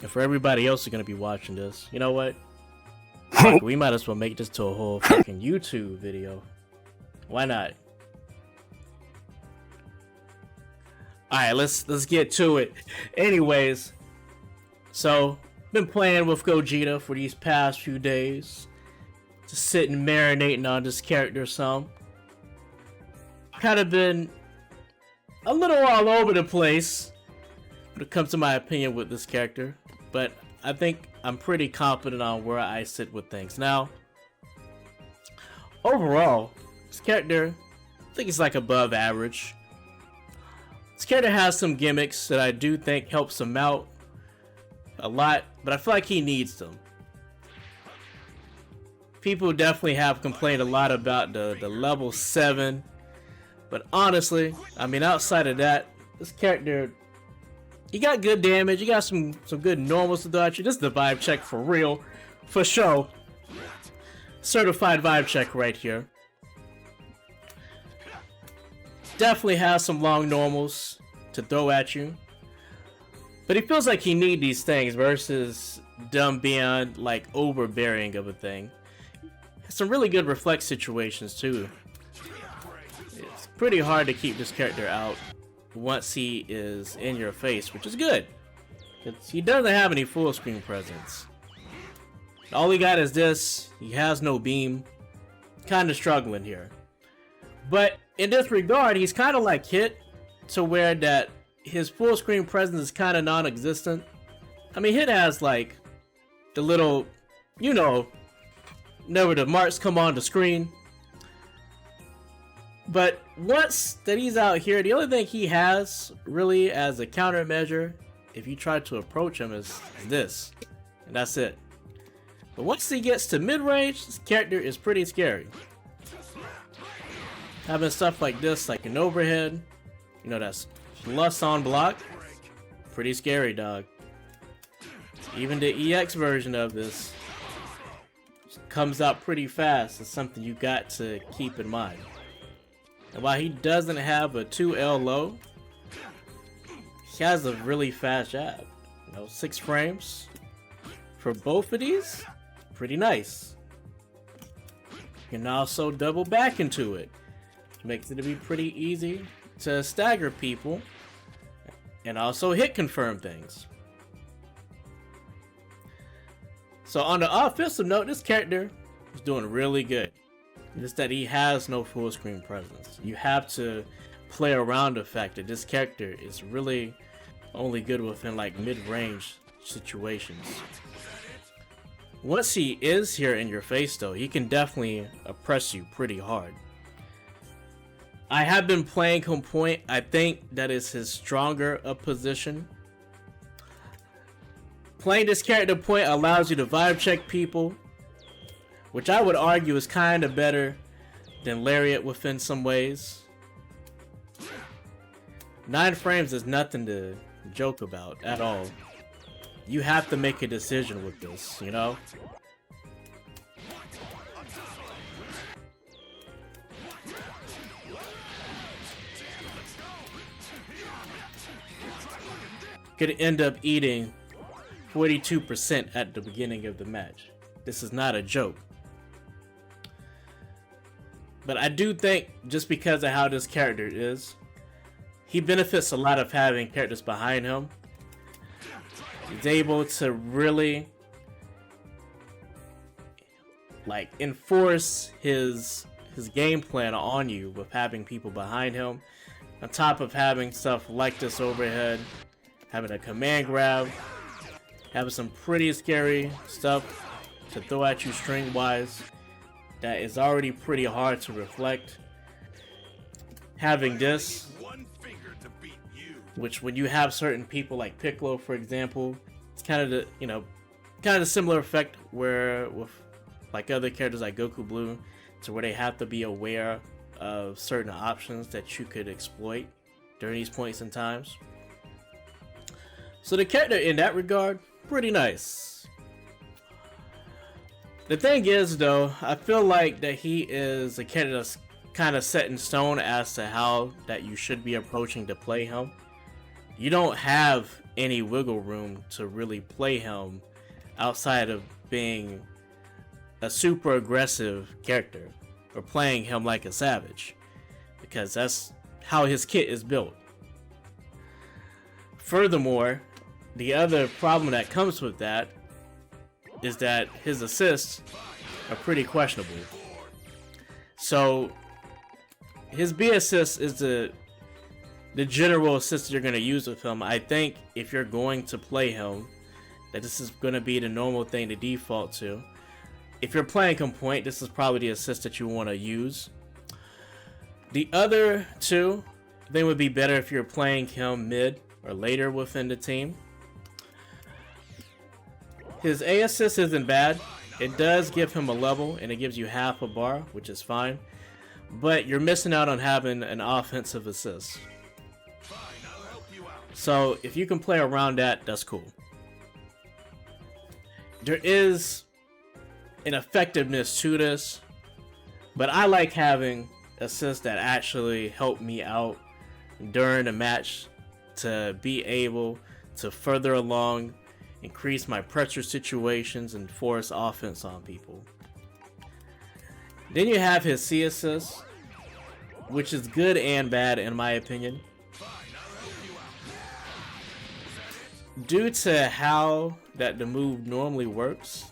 And for everybody else who's gonna be watching this, you know what? Fuck, we might as well make this to a whole fucking YouTube video. Why not? Alright, let's get to it. Anyways, so been playing with Gogeta for these past few days. Just sitting marinating on this character some. Kind of been a little all over the place when it comes to my opinion with this character, but I think I'm pretty confident on where I sit with things. Now, overall, this character, I think it's like above average. This character has some gimmicks that I do think helps him out a lot, but I feel like he needs them. People definitely have complained a lot about the level 7, but honestly, I mean, outside of that, this character, you got good damage, you got some good normals to throw at you. This is the vibe check for real, for sure. Certified vibe check right here. Definitely has some long normals to throw at you, but he feels like he needs these things versus dumb beyond like overbearing of a thing. Has some really good reflect situations too. It's pretty hard to keep this character out once he is in your face, which is good. He doesn't have any full screen presence. All he got is this. He has no beam. Kind of struggling here. But in this regard, he's kind of like Hit, to where that his full screen presence is kind of non-existent. I mean, Hit has like the little, you know, whenever the marks come on the screen. But once that he's out here, the only thing he has really as a countermeasure, if you try to approach him, is this. And that's it. But once he gets to mid-range, this character is pretty scary. Having stuff like this, like an overhead, you know, that's plus on block, pretty scary, dog. Even the EX version of this comes out pretty fast. It's something you got to keep in mind. And while he doesn't have a 2L low, he has a really fast jab. You know, 6 frames for both of these, pretty nice. You can also double back into it. Makes it to be pretty easy to stagger people and also hit confirm things. So on the offensive note, this character is doing really good. Just that he has no full screen presence. You have to play around the fact that this character is really only good within like mid-range situations. Once he is here in your face though, he can definitely oppress you pretty hard. I have been playing him point. I think that is his stronger position. Playing this character point allows you to vibe check people, which I would argue is kind of better than Lariat within some ways. 9 frames is nothing to joke about at all. You have to make a decision with this, you know? Could end up eating 42% at the beginning of the match. This is not a joke. But I do think, just because of how this character is, he benefits a lot of having characters behind him. He's able to really like enforce his game plan on you with having people behind him, on top of having stuff like this overhead, having a command grab, having some pretty scary stuff to throw at you string wise that is already pretty hard to reflect. Having this, which when you have certain people like Piccolo, for example, it's kind of the, you know, kind of a similar effect where with like other characters like Goku Blue, to where they have to be aware of certain options that you could exploit during these points in times. So the character in that regard, pretty nice. The thing is though, I feel like that he is a character that's kind of set in stone as to how that you should be approaching to play him. You don't have any wiggle room to really play him outside of being a super aggressive character or playing him like a savage, because that's how his kit is built. Furthermore, the other problem that comes with that is that his assists are pretty questionable. So his B assist is the general assist you're going to use with him. I think if you're going to play him, that this is going to be the normal thing to default to. If you're playing him point, this is probably the assist that you want to use. The other two, they would be better if you're playing him mid or later within the team. His A assist isn't bad. It does give him a level, and it gives you half a bar, which is fine. But you're missing out on having an offensive assist. So if you can play around that, that's cool. There is an effectiveness to this, but I like having assists that actually help me out during a match to be able to further along, increase my pressure situations, and force offense on people. Then you have his C assist, which is good and bad in my opinion. Due to how that the move normally works,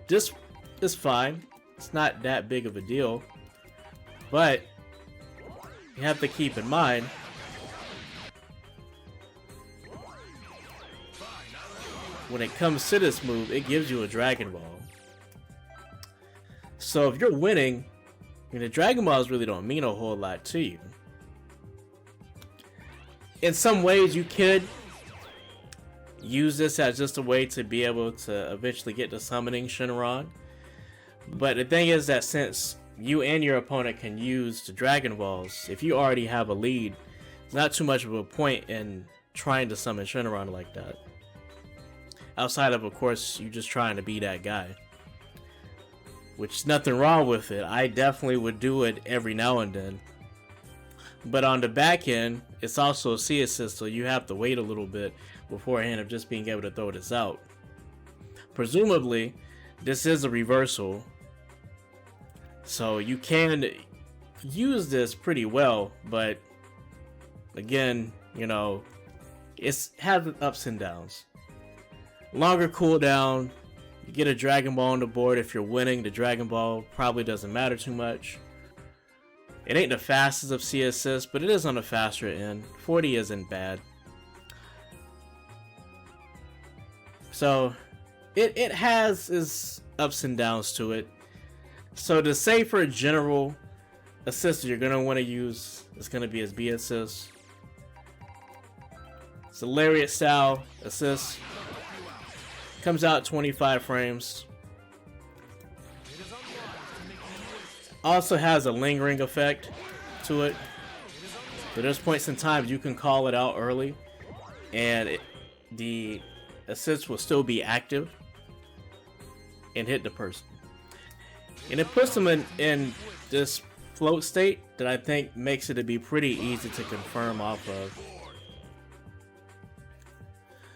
this is fine. It's not that big of a deal, but you have to keep in mind when it comes to this move, it gives you a Dragon Ball. So if you're winning, the Dragon Balls really don't mean a whole lot to you. In some ways, you could use this as just a way to be able to eventually get to summoning Shenron. But the thing is that since you and your opponent can use the Dragon Balls, if you already have a lead, it's not too much of a point in trying to summon Shenron like that. Outside of course, you just trying to be that guy. Which is nothing wrong with it. I definitely would do it every now and then. But on the back end, it's also a C assist, so you have to wait a little bit beforehand of just being able to throw this out. Presumably, this is a reversal, so you can use this pretty well, but again, you know, it's has ups and downs. Longer cooldown, you get a Dragon Ball on the board. If you're winning, the Dragon Ball probably doesn't matter too much. It ain't the fastest of C assists, but it is on the faster end. 40 isn't bad. So it has its ups and downs to it. So the safer general assist you're going to want to use is going to be his B assist. It's a Lariat style assist. Comes out 25 frames. Also has a lingering effect to it. So there's points in time you can call it out early, and the assist will still be active and hit the person. And it puts them in this float state that I think makes it to be pretty easy to confirm off of.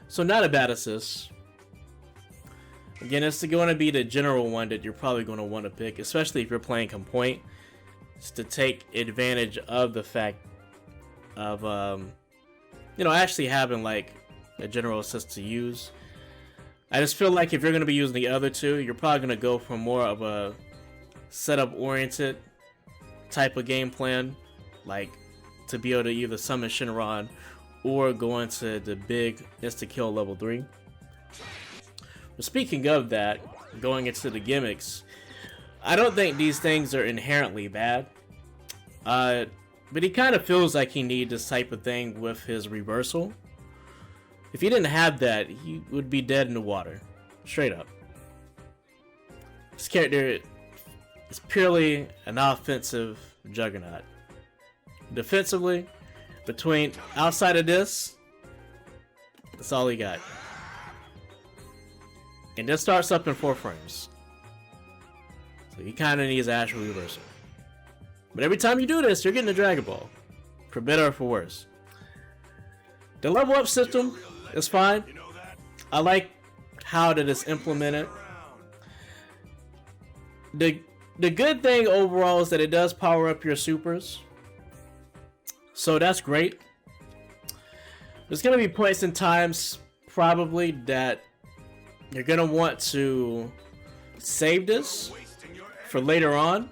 So not a bad assist. Again, it's going to be the general one that you're probably going to want to pick, especially if you're playing him point. It's to take advantage of the fact of, you know, actually having like a general assist to use. I just feel like if you're going to be using the other two, you're probably going to go for more of a setup-oriented type of game plan, like to be able to either summon Shenron or go into the big insta-kill level 3. But speaking of that, going into the gimmicks, I don't think these things are inherently bad. But he kind of feels like he needs this type of thing with his reversal. If he didn't have that, he would be dead in the water. Straight up. This character is purely an offensive juggernaut. Defensively, outside of this, that's all he got. And this starts up in 4 frames. So he kind of needs actual reversal. But every time you do this, you're getting a Dragon Ball. For better or for worse. The level up system It's fine. I like how that is implemented. The good thing overall is that it does power up your supers, so that's great. There's gonna be points in times probably that you're gonna want to save this for later on.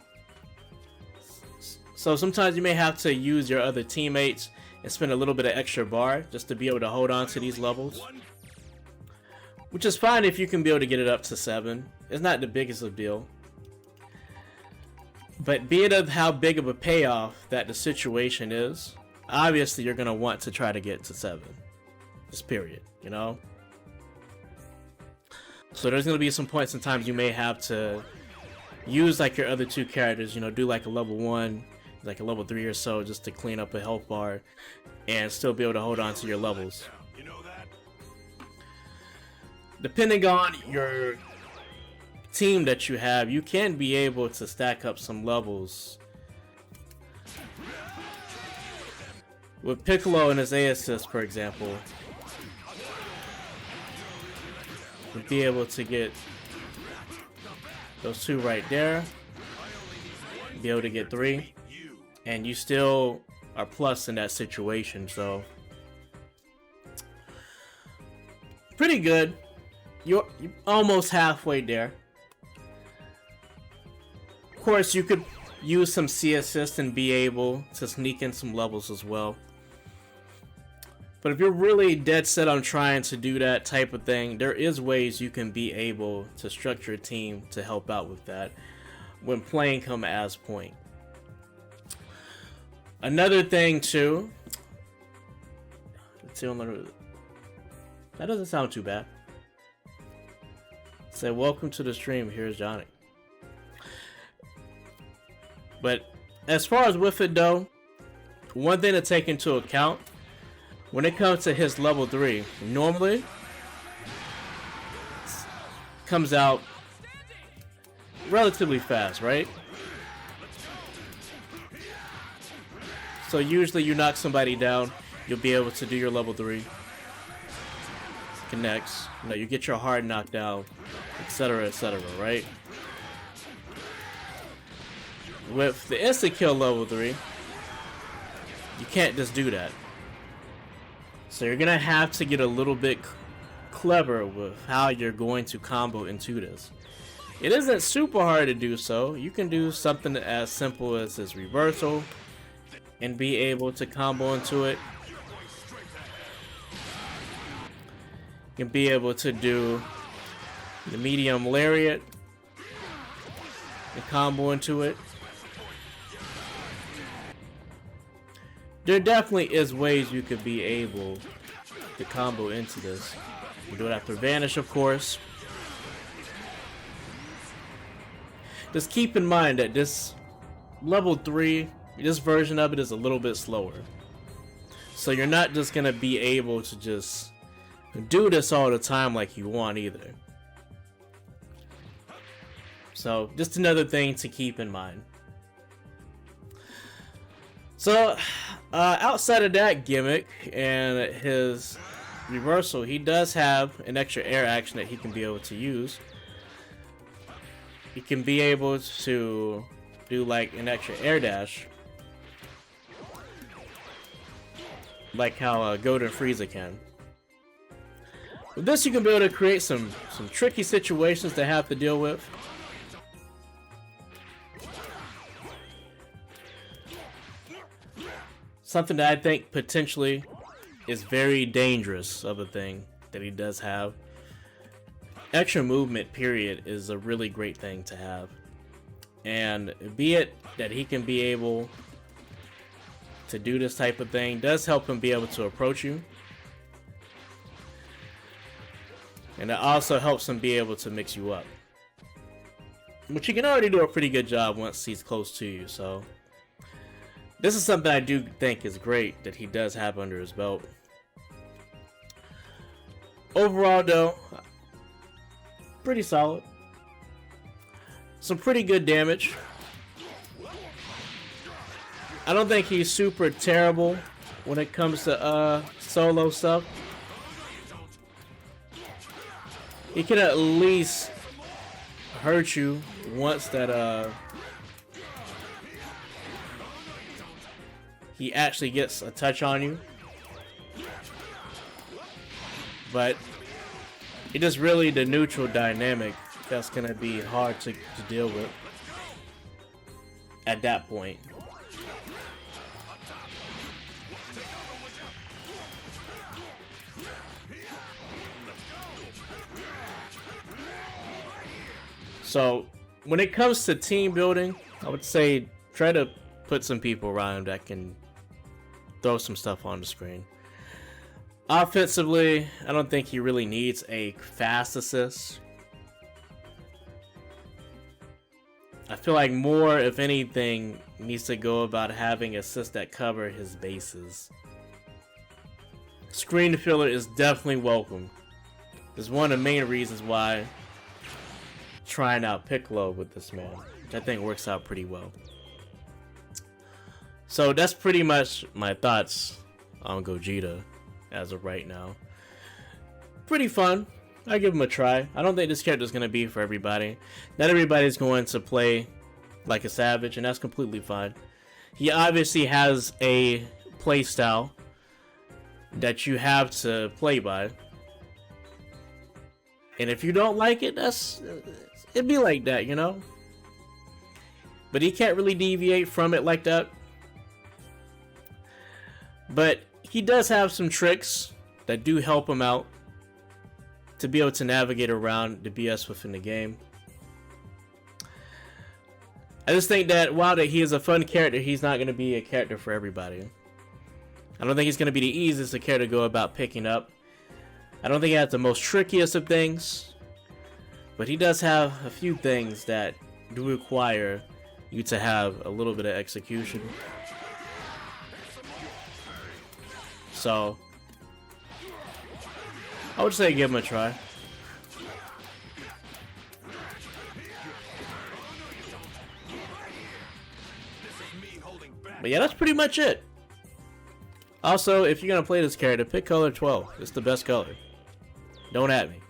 So sometimes you may have to use your other teammates and spend a little bit of extra bar just to be able to hold on to these levels, which is fine if you can be able to get it up to 7. It's not the biggest of deal. But being of how big of a payoff that the situation is, obviously you're going to want to try to get to 7. Just period, you know? So there's going to be some points and times you may have to use like your other 2 characters, you know, do like a level 1, like a level 3 or so, just to clean up a health bar and still be able to hold on to your levels. Depending on your team that you have, you can be able to stack up some levels. With Piccolo and his A assist, for example, you'll be able to get those 2 right there, be able to get 3, and you still are plus in that situation, so pretty good. You're almost halfway there. Of course, you could use some C assist and be able to sneak in some levels as well. But if you're really dead set on trying to do that type of thing, there is ways you can be able to structure a team to help out with that when playing come as point. Another thing too, that doesn't sound too bad. Say welcome to the stream, here's Johnny. But as far as with it though, one thing to take into account when it comes to his level 3, normally comes out relatively fast, right? So usually you knock somebody down, you'll be able to do your level 3. Connects, you know, you get your hard knockdown, etc., right? With the instant kill level 3, you can't just do that. So you're gonna have to get a little bit clever with how you're going to combo into this. It isn't super hard to do so. You can do something as simple as this reversal and be able to combo into it. You can be able to do the medium lariat and combo into it. There definitely is ways you could be able to combo into this. You do it after vanish, of course. Just keep in mind that this level 3, this version of it is a little bit slower. So you're not just gonna be able to just do this all the time like you want either. So just another thing to keep in mind. So outside of that gimmick and his reversal, he does have an extra air action that he can be able to use. He can be able to do like an extra air dash, like how Golden Frieza can. With this, you can be able to create some tricky situations to have to deal with. Something that I think potentially is very dangerous of a thing that he does have. Extra movement, period, is a really great thing to have. And be it that he can be able to do this type of thing, does help him be able to approach you. And it also helps him be able to mix you up, which he can already do a pretty good job once he's close to you. So this is something I do think is great that he does have under his belt. Overall though, pretty solid. Some pretty good damage. I don't think he's super terrible when it comes to solo stuff. he can at least hurt you once that he actually gets a touch on you. But it is really the neutral dynamic that's gonna be hard to deal with at that point. So when it comes to team building, I would say try to put some people around him that can throw some stuff on the screen. Offensively, I don't think he really needs a fast assist. I feel like more, if anything, needs to go about having assists that cover his bases. Screen filler is definitely welcome. It's one of the main reasons why trying out Piccolo with this man, which I think works out pretty well. So that's pretty much my thoughts on Gogeta as of right now. Pretty fun. I give him a try. I don't think this character is going to be for everybody. Not everybody's going to play like a savage, and that's completely fine. He obviously has a play style that you have to play by. And if you don't like it, it'd be like that, you know? But he can't really deviate from it like that. But he does have some tricks that do help him out to be able to navigate around the BS within the game. I just think that while that he is a fun character, he's not going to be a character for everybody. I don't think he's going to be the easiest character to go about picking up. I don't think he has the most trickiest of things, but he does have a few things that do require you to have a little bit of execution. So I would say give him a try. But yeah, that's pretty much it. Also, if you're gonna play this character, pick color 12. It's the best color. Don't at me.